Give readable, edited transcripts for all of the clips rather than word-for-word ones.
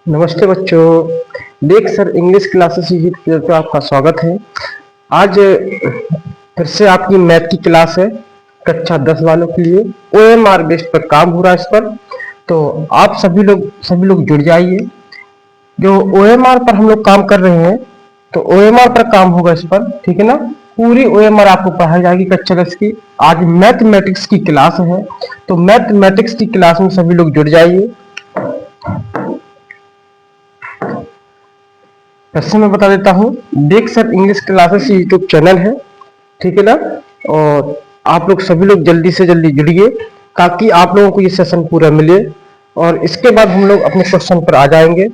नमस्ते बच्चों। देख सर इंग्लिश क्लासेस यूट्यूब पे आपका स्वागत है। आज फिर से आपकी मैथ की क्लास है कक्षा 10 वालों के लिए। ओएमआर बेस्ड पर काम हो रहा है इस पर, तो आप सभी लोग जुड़ जाइए। जो ओएमआर पर हम लोग काम कर रहे हैं, तो ओएमआर पर काम होगा इस पर, ठीक है ना। पूरी ओएमआर आपको पढ़ाई जाएगी कक्षा 10 की। आज मैथमेटिक्स की क्लास है, तो मैथमेटिक्स की क्लास में सभी लोग जुड़ जाइए। वैसे मैं बता देता हूँ, देख sir English classes YouTube channel है, ठीक है ना। और आप लोग सभी लोग जल्दी से जल्दी जुड़िए ताकि आप लोगों को ये सेशन पूरा मिले। और इसके बाद हम लोग अपने क्वेश्चन पर आ जाएंगे,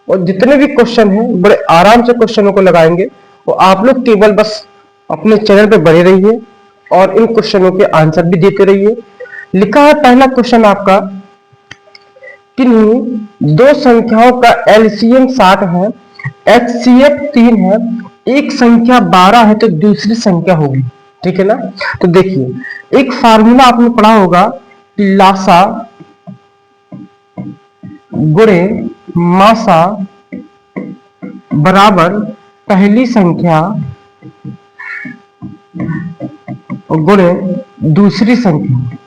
और जितने भी क्वेश्चन हैं बड़े आराम से क्वेश्चनों को लगाएंगे। और आप लोग केवल बस अपने चैनल पे बने रहिए और इन क्वेश्चनों के आंसर भी देते रहिए। लिखा है पहला क्वेश्चन आपका, किन्हीं दो संख्याओं का एलसीएम 60 है, एचसीएफ 3 है, एक संख्या 12 है तो दूसरी संख्या होगी, ठीक है ना। तो देखिए, एक फार्मूला आपने पढ़ा होगा कि लासा गुणे मासा बराबर पहली संख्या गुणे दूसरी संख्या,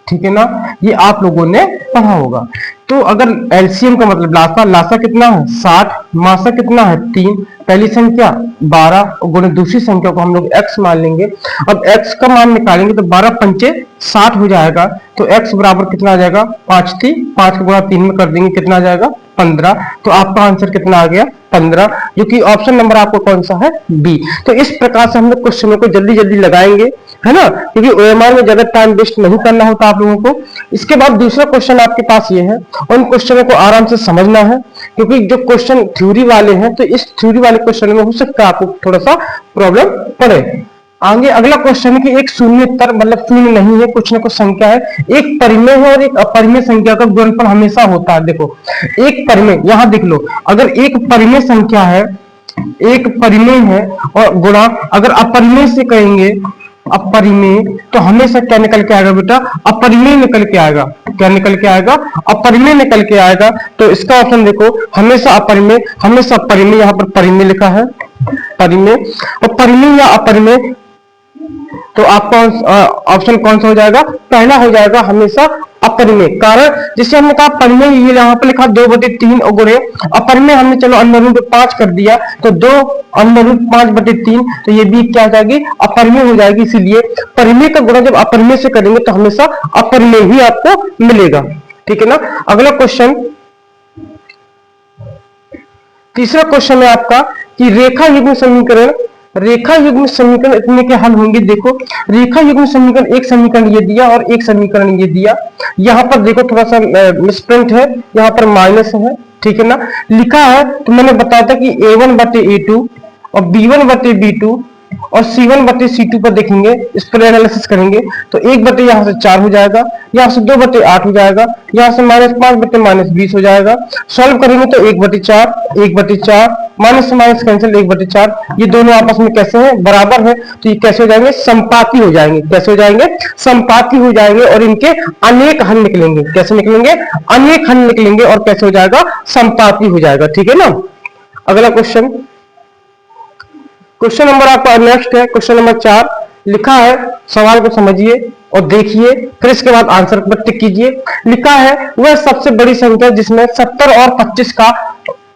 ठीक है ना। ये आप लोगों ने पढ़ा होगा। तो अगर एलसीएम का मतलब लासा, लासा कितना है 60, मासा कितना है 3, पहली संख्या 12 और गुणे दूसरी संख्या को हम लोग x मान लेंगे। अब x का मान निकालेंगे तो 12 पंचे 60 हो जाएगा। तो x बराबर कितना आ जाएगा, 5 थी, 5 को गुणा 3 में कर देंगे, कितना आ जाएगा 15। तो आपका आंसर कितना आ गया 15, जो कि ऑप्शन नंबर आपको कौन सा है, बी। तो इस प्रकार से हम लोग क्वेश्चनों को जल्दी जल्दी लगाएंगे, है ना, क्योंकि ओएमआर में ज्यादा टाइम वेस्ट नहीं करना होता आप लोगों को। इसके बाद दूसरा क्वेश्चन आपके पास ये है, उन क्वेश्चनों को आराम से समझना है, क्योंकि जो क्वेश्चन थ्योरी वाले हैं तो इस थ्योरी वाले क्वेश्चन में हो सकता है आपको थोड़ा सा प्रॉब्लम पड़े। आगे अगला क्वेश्चन है कि एक शून्येतर मतलब शून्य नहीं है, कुछ ना कुछ संख्या है, एक परिमेय है और एक अपरिमेय संख्या का गुणनफल हमेशा होता है। देखो, एक परिमेय, यहां देख लो, अगर एक परिमेय संख्या है, एक परिमेय है और गुणा अगर अपरिमेय से कहेंगे, अपरिमेय, तो हमेशा क्या निकल के आएगा बेटा, अपरिमेय निकल के आएगा। क्या निकल के आएगा, अपरिमेय निकल के आएगा। तो इसका ऑप्शन देखो, हमेशा अपरिमेय, हमेशा परिमेय, यहाँ पर परिमेय लिखा है, परिमेय। और परिमेय या अपरिमेय, तो आपका ऑप्शन कौन सा हो जाएगा, पहला हो जाएगा हमेशा अपरिमेय। कारण जिससे हमने कहा परिमेय, ये यहाँ पर लिखा 2/3 और गुणे अपरिमेय हमने चलो अंदर रूट 5 कर दिया, तो 2 अंदर रूट 5/3, तो ये भी क्या हो जाएगी, अपरिमेय हो जाएगी। इसीलिए परिमेय का गुणा जब अपरिमेय से करेंगे तो हमेशा अपरिमेय ही आपको मिलेगा, ठीक है ना। अगला क्वेश्चन, तीसरा क्वेश्चन है आपका कि रेखा युग्म समीकरण, रेखा युग्म समीकरण इतने के हल होंगे। देखो, रेखा युग्म समीकरण, एक समीकरण ये दिया और एक समीकरण ये दिया। यहां पर देखो थोड़ा सा मिसप्रिंट है, यहाँ पर माइनस है, ठीक है ना। लिखा है तो मैंने बताया था कि a1/a2 और b1/b2 और c1/c2 पर देखेंगे, इस पर एनालिसिस करेंगे तो 1 यहाँ से 4 हो जाएगा, यहाँ से 2/8 हो जाएगा, यहाँ से -5/-20 हो जाएगा। सॉल्व करेंगे तो 1/4, 1/4, माइनस से माइनस कैंसिल, 1/4। ये दोनों आपस में कैसे हैं, बराबर है, तो ये कैसे हो जाएंगे, संपाती हो जाएंगे। कैसे हो जाएंगे, संपाती हो जाएंगे, और इनके अनेक हल निकलेंगे। कैसे निकलेंगे, अनेक हल निकलेंगे, और कैसे हो जाएगा, संपाती हो जाएगा, ठीक है ना। अगला क्वेश्चन, क्वेश्चन नंबर आपका नेक्स्ट है, क्वेश्चन नंबर 4। लिखा है, सवाल को समझिए और देखिए, फिर इसके बाद आंसर पर टिक कीजिए। लिखा है, वह सबसे बड़ी संख्या जिसमें 70 और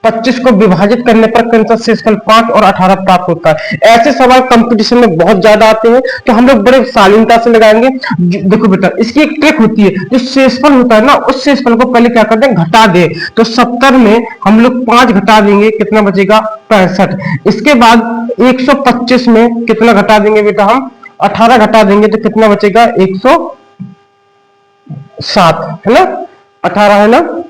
25 को विभाजित करने पर क्रमशः शेषफल 5 और 18 प्राप्त होता है। ऐसे सवाल कंपटीशन में बहुत ज्यादा आते हैं, तो हम लोग बड़े शालीनता से लगाएंगे। देखो बेटा, इसकी एक ट्रिक होती है, जो शेषफल होता है ना, उस शेषफल को पहले क्या करते हैं, घटा दे। तो 70 में हम लोग 5 घटा देंगे, कितना बचेगा, 65। इसके बाद 125 में कितना घटा देंगे बेटा, हम 18 घटा देंगे, तो कितना बचेगा, 107, है ना, 18 है ना।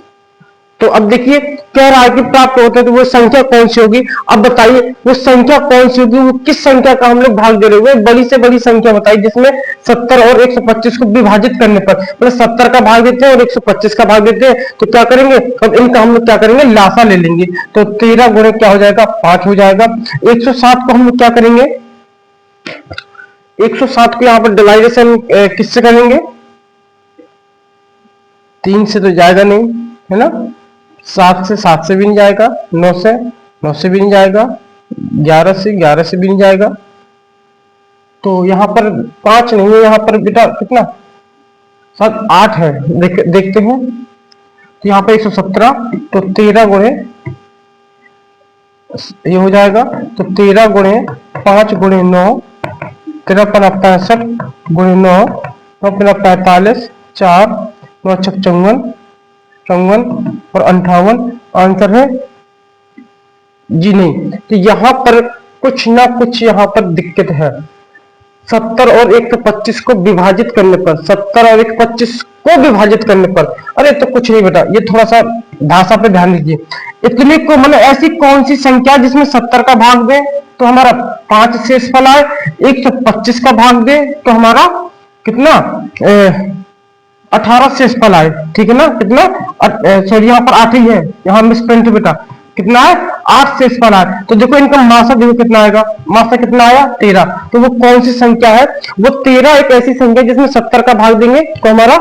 तो अब देखिए, कह रहा है कि प्राप्त होते हैं, तो वो संख्या कौन सी होगी। अब बताइए वो संख्या कौन सी होगी, वो किस संख्या का हम लोग भाग दे रहे हुए, बड़ी से बड़ी संख्या बताइए जिसमें 70 और 125 को विभाजित करने पर, मतलब 70 का भाग देते हैं और 125 का भाग देते हैं। तो क्या करेंगे, अब इनका हम लोग क्या करेंगे, लासा ले लेंगे। तो 13 गुणे क्या हो जाएगा, 5 हो जाएगा। 107 को हम लोग क्या करेंगे, 107 को यहाँ पर डिवाइडेशन किससे करेंगे, 3 से तो जाएगा नहीं, है ना। 7 से भी नहीं जाएगा, 9 से भी नहीं जाएगा, 11 से भी नहीं जाएगा। तो यहाँ पर 5 नहीं है, यहाँ पर बेटा कितना, 8 है। देखते हैं। तो यहाँ पर 117, तो 13 गुणे ये हो जाएगा। तो 13 गुणे 5 गुणे 9, 13 65 गुणे 9, 9 45, 4 9 54 और 58। आंसर है जी नहीं। तो यहाँ पर कुछ ना कुछ यहाँ पर दिक्कत है। 70 और 125 को विभाजित करने पर, 70 और 125 को विभाजित करने पर, अरे तो कुछ नहीं बेटा, ये थोड़ा सा भाषा पे ध्यान दीजिए। इतने को मतलब ऐसी कौन सी संख्या जिसमें 70 का भाग दे तो हमारा 5 शेषफल आए, 125 का भाग दे तो हमारा कितना 18 शेषफल आए। ठीक है ना, कितना, सॉरी यहाँ पर 8 ही है, यहाँ मिसप्रिंट बेटा, कितना है 8 शेषफल आए। तो देखो इनका मासा देखो कितना आएगा, मासा कितना आया 13। तो वो कौन सी संख्या है, वो 13 एक ऐसी संख्या जिसमें 70 का भाग देंगे तो हमारा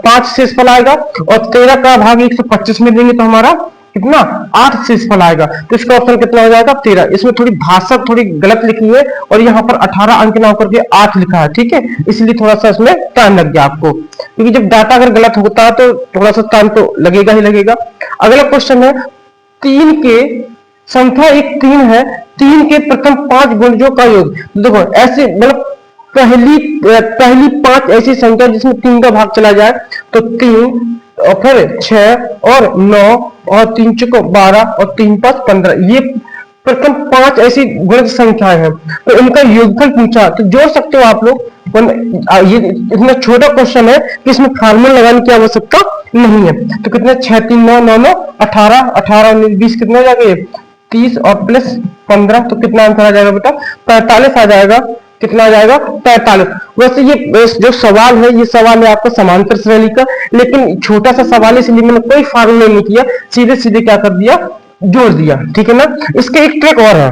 5 शेषफल आएगा, और 13 का भाग 125 में देंगे तो हमारा कितना 8 शेषफल आएगा। तो इसका ऑप्शन कितना हो जाएगा 13। इसमें थोड़ी भाषा थोड़ी गलत लिखी है और यहाँ पर 18 अंक ना होकर के 8 लिखा है। ठीक है, इसलिए थोड़ा सा इसमें टाइम लग गया आपको, क्योंकि जब डाटा अगर गलत होता है तो थोड़ा सा टाइम तो लगेगा ही लगेगा। अगला क्वेश्चन है 3 के संख्या एक 3 है, 3 के प्रथम 5 गुणजों का योग। देखो ऐसे मतलब पहली 5 ऐसी संख्या जिसमें 3 का भाग चला जाए तो 3 और फिर 6 और 9 और 3 चौको 12 और 3 5 15, ये प्रथम 5 ऐसी गुणज संख्याएं हैं। तो इनका योगफल पूछा तो जोड़ सकते हो आप लोग। ये इतना छोटा क्वेश्चन है कि इसमें फार्मूला लगाने की आवश्यकता नहीं है। तो कितने 6 3 9 9 9 18 18 19 20 कितना हो जाएगा 30 और प्लस 15, तो कितना आंसर आ जाएगा बेटा 45 आ जाएगा। कितना आ जाएगा 45। वैसे ये जो सवाल है, ये सवाल है आपका समांतर श्रेणी का, लेकिन छोटा सा सवाल है इसलिए मैंने कोई फार्मूला नहीं किया, सीधे सीधे क्या कर दिया, जोड़ दिया। ठीक है ना। इसके एक ट्रिक और है,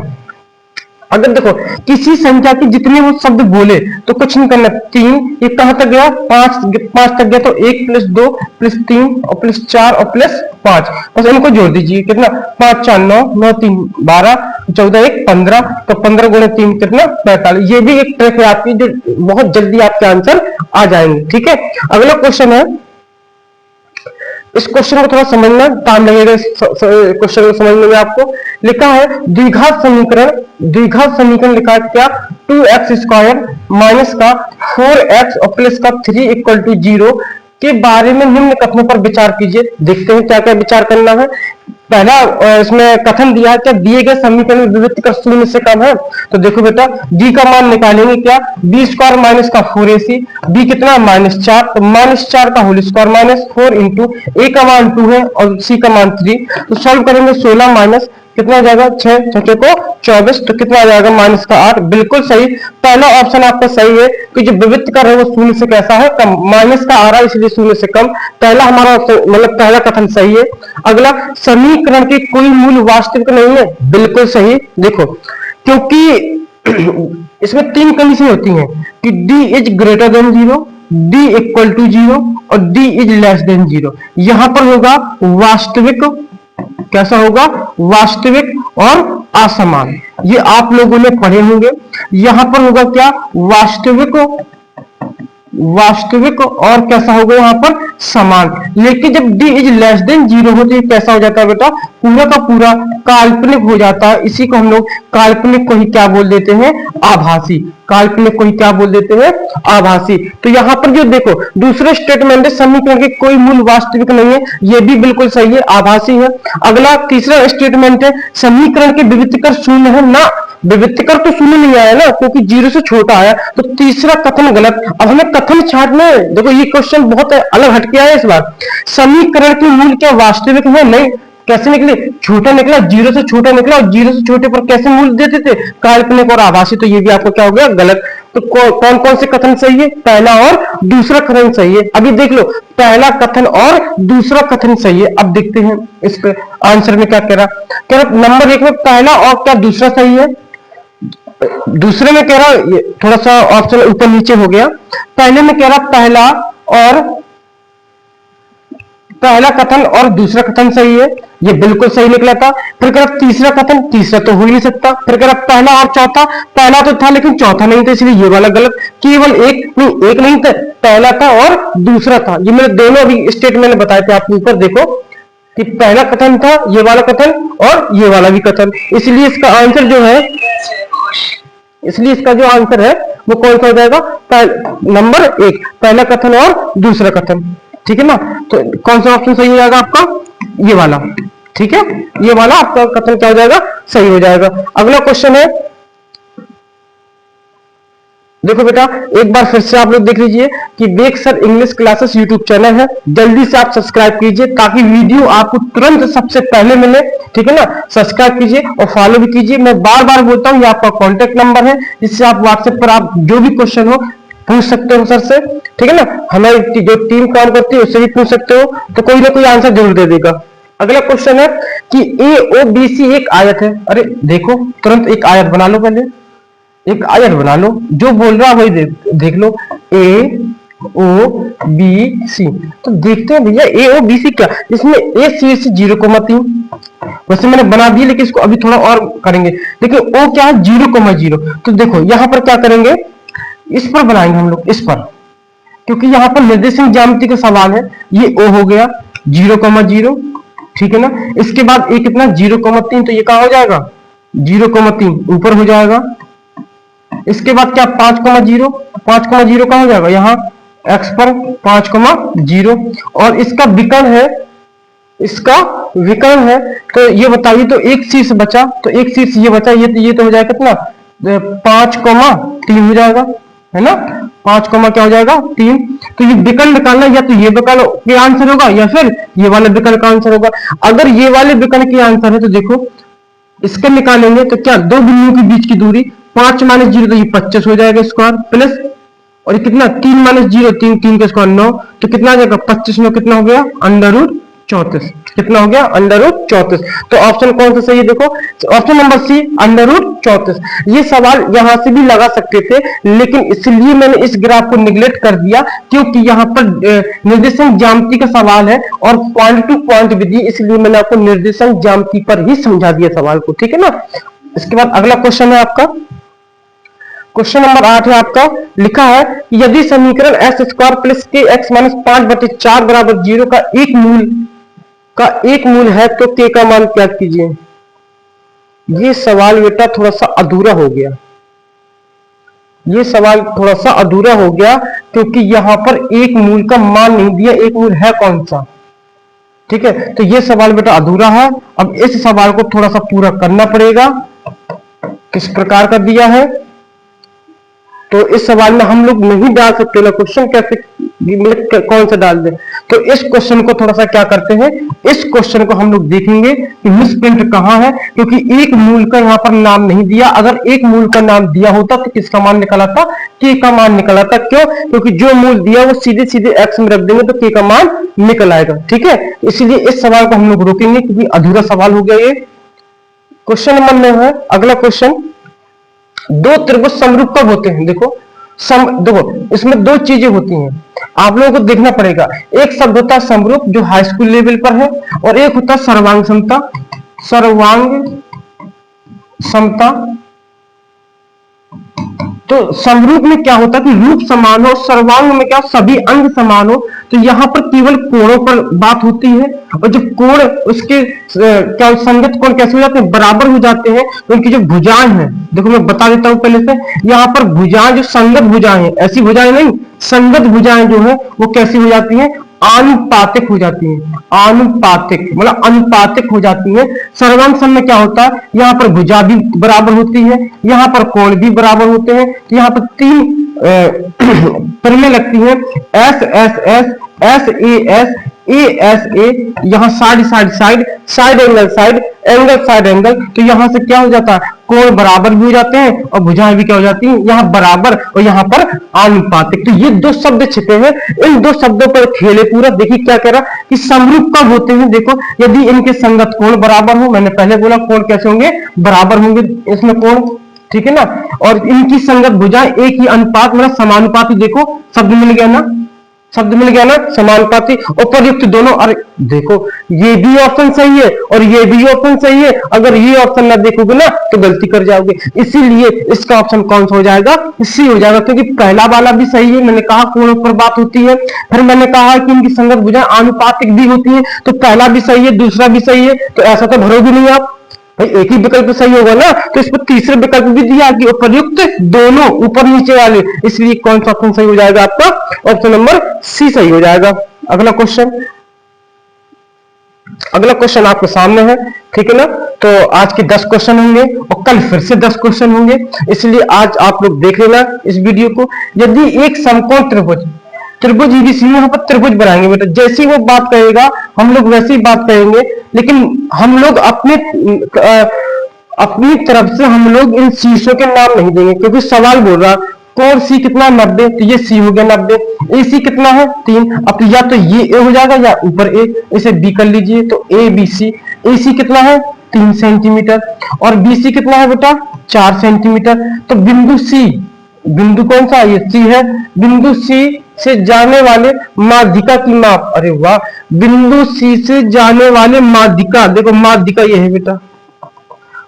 अगर देखो किसी संख्या की जितने वो शब्द बोले तो कुछ नहीं करना, 3 ये कहां तक गया 5 तक गया, तो 1 प्लस 2 प्लस 3 और प्लस 4 और प्लस 5, बस इनको जोड़ दीजिए। कितना 5 4 9 9 3 12 14 1 15, तो 15 गुणे 3 कितना 45। ये भी एक ट्रिक है आपकी जो बहुत जल्दी आपके आंसर आ जाएंगे। ठीक है। अगला क्वेश्चन है, इस क्वेश्चन को थोड़ा समझना टाइम लगेगा, इस क्वेश्चन को समझने में। आपको लिखा है द्विघात समीकरण लिखा है क्या 2x² माइनस का 4x और प्लस का 3 इक्वल टू 0 के बारे में निम्न कथनों पर विचार कीजिए। देखते हैं क्या क्या विचार करना है। पहला इसमें कथन दिया है क्या दिए गए समीकरण में विविध कर 0 से कम है। तो देखो बेटा d का मान निकालेंगे क्या, b² माइनस का 4ac, b कितना -4, तो -4 का whole square minus 4 into a का मान 2 है और c का मान 3, तो सॉल्व करेंगे 16 माइनस कितना आ जाएगा 6 6 को 24, तो कितना आ जाएगा -8। बिल्कुल सही, पहला ऑप्शन आपका सही है कि जो विविध कर है वो 0 से कैसा है कम, माइनस का आ रहा है इसलिए 0 से कम। पहला हमारा मतलब पहला कथन सही है। अगला समीकरण के कोई मूल वास्तविक नहीं है, बिल्कुल सही। देखो क्योंकि इसमें 3 कंडीशन होती हैं कि d is greater than 0, d equal to 0 और d इज लेस देन 0। यहां पर होगा वास्तविक, कैसा होगा वास्तविक और असमान, ये आप लोगों ने पढ़े होंगे। यहां पर होगा क्या वास्तविक और कैसा होगा यहाँ पर समान। लेकिन जब d इज लेस देन 0 हो तो ये कैसा हो जाता है बेटा पूरा का पूरा काल्पनिक हो जाता है। इसी को हम लोग काल्पनिक को ही क्या बोल देते हैं आभासी, काल्पनिक को ही क्या बोल देते हैं आभासी। तो यहाँ पर जो देखो दूसरे स्टेटमेंट है समीकरण के कोई मूल वास्तविक नहीं है, ये भी बिल्कुल सही है आभासी है। अगला तीसरा स्टेटमेंट है समीकरण के विविधकर 0 है ना, विविधकर तो 0 नहीं आया ना क्योंकि 0 से छोटा आया, तो तीसरा कथन गलत। अब हमें कथन छांटना है। देखो ये क्वेश्चन बहुत अलग हटके आया इस बार। समीकरण के मूल क्या वास्तविक है नहीं, कैसे निकले छोटा निकला, 0 से छोटा निकला और 0 से छोटे पर कैसे मूल्य देते थे काल्पनिक और आभासी, तो ये भी आपको क्या हो गया गलत। तो कौन कौन से कथन सही है, पहला और दूसरा कथन सही है। अभी देख लो पहला कथन और दूसरा कथन सही है। अब देखते हैं इस पे आंसर में क्या कह रहा नंबर 1 में पहला और क्या दूसरा सही है। दूसरे में कह रहा थोड़ा सा ऑप्शन ऊपर नीचे हो गया, पहले में कह रहा पहला और पहला कथन और दूसरा कथन सही है, ये बिल्कुल सही निकला था। फिर कह रहा तीसरा कथन, तीसरा तो हो ही नहीं सकता। फिर कह रहा पहला और चौथा, पहला तो था लेकिन चौथा नहीं था, इसलिए ये वाला गलत। केवल एक नहीं था, पहला था और दूसरा था। ये मैंने दोनों अभी स्टेटमेंट बताए थे, आप ऊपर देखो कि पहला कथन था ये वाला कथन और ये वाला भी कथन, इसलिए इसका आंसर जो है, इसलिए इसका जो आंसर है वो कौन सा हो जाएगा, नंबर 1, पहला कथन और दूसरा कथन। ठीक है ना, तो कौन सा ऑप्शन सही हो जाएगा आपका, ये वाला। ठीक है, ये वाला आपका कथन क्या हो जाएगा, सही हो जाएगा। अगला क्वेश्चन है, देखो बेटा एक बार फिर से आप लोग देख लीजिए कि wake sir English classes YouTube channel है, जल्दी से आप सब्सक्राइब कीजिए ताकि वीडियो आपको तुरंत सबसे पहले मिले। ठीक है ना, सब्सक्राइब कीजिए और फॉलो भी कीजिए। मैं बार बार बोलता हूं, ये आपका कॉन्टेक्ट नंबर है, जिससे आप व्हाट्सएप पर आप जो भी क्वेश्चन हो पूछ सकते हो सर से। ठीक है ना, हमारी जो टीम काम करती है उससे भी पूछ सकते हो, तो कोई ना कोई आंसर जरूर दे देगा। अगला क्वेश्चन है कि AOBC एक आयत है। अरे देखो तुरंत एक आयत बना लो, पहले एक आयत बना लो, जो बोल रहा है वही देख लो, AOBC। तो देखते हैं भैया AOBC क्या, इसमें A शीर्ष 0,3, वैसे मैंने बना दिया लेकिन इसको अभी थोड़ा और करेंगे। देखिए O क्या है, 0,0। तो देखो यहां पर क्या करेंगे, इस पर बनाएंगे हम लोग, इस पर, क्योंकि यहां पर निर्देशांक ज्यामिति का सवाल है। ये O हो गया 0,0, ठीक है ना। इसके बाद A कितना 0,3, तो ये कहां हो जाएगा 0,3 ऊपर हो जाएगा। इसके बाद क्या 5,0, 5,0 कहां हो जाएगा, यहाँ x पर 5,0, और इसका विकर्ण है, इसका विकर्ण है। तो ये बताइए, तो एक शीर्ष बचा, तो एक शीर्ष ये बचा, ये तो हो जाएगा कितना 5,3 हो जाएगा, है ना। 5, क्या हो जाएगा 3। तो ये विकर्ण निकालना, या तो ये विकर्ण के आंसर होगा या फिर ये वाले विकर्ण का आंसर होगा। अगर ये वाले विकर्ण के आंसर है तो देखो इसके निकालेंगे तो क्या, दो बिंदुओं के बीच की दूरी 5 - 0, तो ये 25 हो जाएगा स्क्वायर, प्लस और ये कितना 3 - 0, 3 का स्क्वायर 9, तो कितना आ जाएगा 25 में कितना हो गया √34, कितना हो गया √34। तो ऑप्शन कौन सा सही है, देखो ऑप्शन नंबर सी √34। ये सवाल यहां से भी लगा सकते थे, लेकिन इसलिए मैंने इस ग्राफ को निगलेक्ट कर दिया क्योंकि यहाँ पर निर्देशांक ज्यामिति का सवाल है और पॉइंट टू पॉइंट विधि, इसलिए मैंने आपको निर्देशांक ज्यामिति पर ही समझा दिया सवाल को। ठीक है ना। इसके बाद अगला क्वेश्चन है आपका, क्वेश्चन नंबर 8 है आपका, लिखा है कि यदि समीकरण x² + kx - 5/4 = 0 का एक मूल है तो k का मान ज्ञात कीजिए। ये सवाल बेटा थोड़ा सा अधूरा हो गया, ये सवाल थोड़ा सा अधूरा हो गया क्योंकि यहां पर एक मूल का मान नहीं दिया, एक मूल है कौन सा। ठीक है, तो ये सवाल बेटा अधूरा है। अब इस सवाल को थोड़ा सा पूरा करना पड़ेगा। किस प्रकार का दिया है, तो इस सवाल में हम लोग नहीं डाल सकते ना क्वेश्चन, कैसे कौन सा डाल दे। तो इस क्वेश्चन को थोड़ा सा क्या करते हैं, इस क्वेश्चन को हम लोग देखेंगे कि मिसप्रिंट कहां है, क्योंकि एक मूल का यहां पर नाम नहीं दिया। अगर एक मूल का नाम दिया होता तो किसका मान निकल आता, के का मान निकल आता। क्यों, क्योंकि जो मूल दिया वो सीधे सीधे एक्स में रख देंगे तो के का मान निकल आएगा। ठीक है, इसलिए इस सवाल को हम लोग रोकेंगे क्योंकि अधूरा सवाल हो गया ये। क्वेश्चन नंबर 9 है अगला क्वेश्चन, दो त्रिभुज समरूप कब होते हैं। देखो देखो इसमें दो चीजें होती हैं, आप लोगों को देखना पड़ेगा। एक शब्द होता है समरूप जो हाई स्कूल लेवल पर है, और एक होता है सर्वांग समता। सर्वांग समता, तो समरूप में क्या होता है कि रूप समान हो, सर्वांग में क्या सभी अंग समान हो। तो यहाँ पर केवल कोणों पर बात होती है, और जब कोण उसके क्या संगत कोण कैसे हो जाते हैं, बराबर हो जाते हैं। तो उनकी जो भुजाएं हैं, देखो मैं बता देता हूं पहले से, यहाँ पर भुजाएं जो संगत भुजाएं हैं, ऐसी भुजाएं नहीं, संगत भुजाएं जो है वो कैसी हो जाती हैं, आनुपातिक हो जाती है। आनुपातिक मतलब अनुपातिक हो जाती है। सर्वांग सम में क्या होता है, यहाँ पर भुजा भी बराबर होती है, यहाँ पर कोण भी बराबर होते हैं। यहाँ पर 3 परिमेय लगती हैं, S S S, S A S, A S A, यहाँ side side side, side angle side, angle side angle. तो यहाँ से क्या हो जाता है, कोण बराबर भी हो जाते हैं और भुजाएं भी क्या हो जाती हैं, यहाँ बराबर और यहाँ पर आनुपातिक। तो ये दो शब्द छिपे हैं, इन दो शब्दों पर खेले पूरा। देखिए क्या कह रहा कि समरूप कब होते हैं, देखो यदि इनके संगत कोण बराबर हो, मैंने पहले बोला कोण कैसे होंगे, बराबर होंगे इसमें कोण। ठीक है ना, और इनकी संगत भुजाएं एक ही अनुपात मतलब समानुपाती, देखो शब्द मिल गया ना, शब्द मिल गया ना, समानुपाती उपर्युक्त दोनों। और देखो ये भी ऑप्शन सही है और ये भी ऑप्शन सही है, अगर ये ऑप्शन ना देखोगे ना तो गलती कर जाओगे। इसीलिए इसका ऑप्शन कौन सा हो जाएगा, सी हो जाएगा, क्योंकि पहला वाला भी सही है, मैंने कहा कोणों पर बात होती है, फिर मैंने कहा कि इनकी संगत भुजाएं आनुपातिक भी होती है, तो पहला भी सही है दूसरा भी सही है, तो ऐसा तो भरोगे नहीं आप भाई, एक ही विकल्प सही होगा ना, तो इस पर तीसरे विकल्प भी दिया कि उपर्युक्त दोनों ऊपर नीचे वाले, इसलिए कौन सा ऑप्शन सही हो जाएगा आपका, ऑप्शन नंबर सी सही हो जाएगा। अगला क्वेश्चन, अगला क्वेश्चन आपके सामने है, ठीक है ना। तो आज के 10 क्वेश्चन होंगे और कल फिर से 10 क्वेश्चन होंगे, इसलिए आज आप लोग देख लेना इस वीडियो को। यदि एक समकोण त्रिभुज, त्रिभुज ईबीसी में यहाँ पर त्रिभुज बनाएंगे बेटा, जैसी वो बात कहेगा हम लोग वैसी ही बात कहेंगे, लेकिन हम लोग अपनी तरफ से हम लोग इन शीर्षों के नाम नहीं देंगे, क्योंकि सवाल बोल रहा कोण सी कितना 90, तो ये सी हो गया 90, ए सी कितना है 3, अब या तो ये ए हो जाएगा या ऊपर ए, इसे बी कर लीजिए, तो ए बी सी, ए सी कितना है 3 सेंटीमीटर और बी सी कितना है बेटा 4 सेंटीमीटर। तो बिंदु सी, बिंदु कौन सा ये सी है, बिंदु सी से जाने वाले माध्यिका की माप, अरे वाह, बिंदु सी से जाने वाले माध्यिका, देखो माध्यिका ये है बेटा,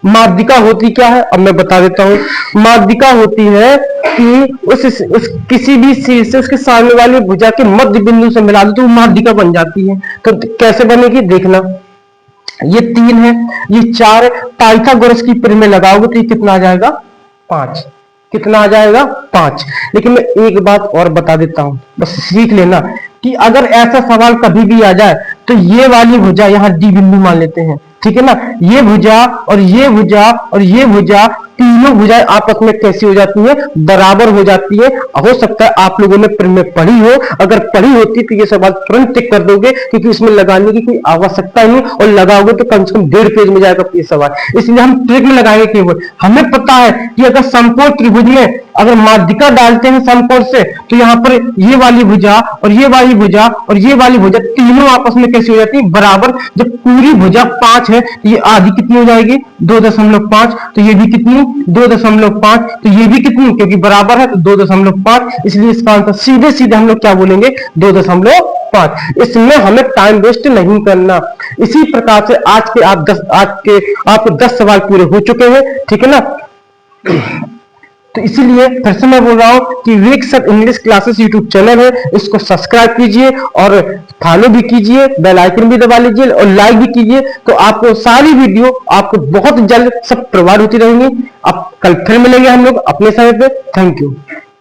माध्यिका होती क्या है अब मैं बता देता हूं। माध्यिका होती है कि उस किसी भी शीर्ष से उसके सामने वाली भुजा के मध्य बिंदु से मिला दो तो वो माध्यिका बन जाती है। तो कैसे बनेगी देखना, ये 3 है, ये 4 है, पाइथागोरस की परिमेय लगाओगे तो ये कितना आ जाएगा 5, कितना आ जाएगा 5। लेकिन मैं एक बात और बता देता हूं, बस सीख लेना कि अगर ऐसा सवाल कभी भी आ जाए तो ये वाली भुजा यहाँ डी बिंदु मान लेते हैं, ठीक है ना। ये भुजा और ये भुजा और ये भुजा, तीनों भुजाएं आपस में कैसी हो जाती है, बराबर हो जाती है। हो सकता है आप लोगों ने परिमेय पढ़ी हो, अगर पढ़ी होती तो ये सवाल तुरंत टिक कर दोगे, क्योंकि इसमें लगाने की कोई आवश्यकता नहीं, और लगाओगे तो कम से कम 1.5 पेज में जाएगा ये सवाल, इसलिए हम ट्रिक में लगाएंगे केवल। हमें पता है कि अगर समकोण त्रिभुज में अगर माध्यिका डालते हैं समकोण से, तो यहाँ पर ये वाली भुजा और ये वाली भुजा और ये वाली भुजा तीनों आपस में कैसी हो जाती है, बराबर। जब पूरी भुजा 5 है तो ये आधी कितनी हो जाएगी 2.5, तो ये भी कितनी 2.5, तो ये भी कितनी, क्योंकि बराबर है तो 2.5, इसलिए इसका आंसर सीधे सीधे हम लोग क्या बोलेंगे 2.5। इसमें हमें टाइम वेस्ट नहीं करना। इसी प्रकार से आज के आपके 10 सवाल पूरे हो चुके हैं, ठीक है ना। तो इसीलिए फिर से मैं बोल रहा हूं कि wake sir English classes YouTube channel है, इसको सब्सक्राइब कीजिए और फॉलो भी कीजिए, बेल आइकन भी दबा लीजिए और लाइक भी कीजिए, तो आपको सारी वीडियो आपको बहुत जल्द सब प्रोवाइड होती रहेंगी। अब कल फिर मिलेंगे हम लोग अपने समय पे। Thank you.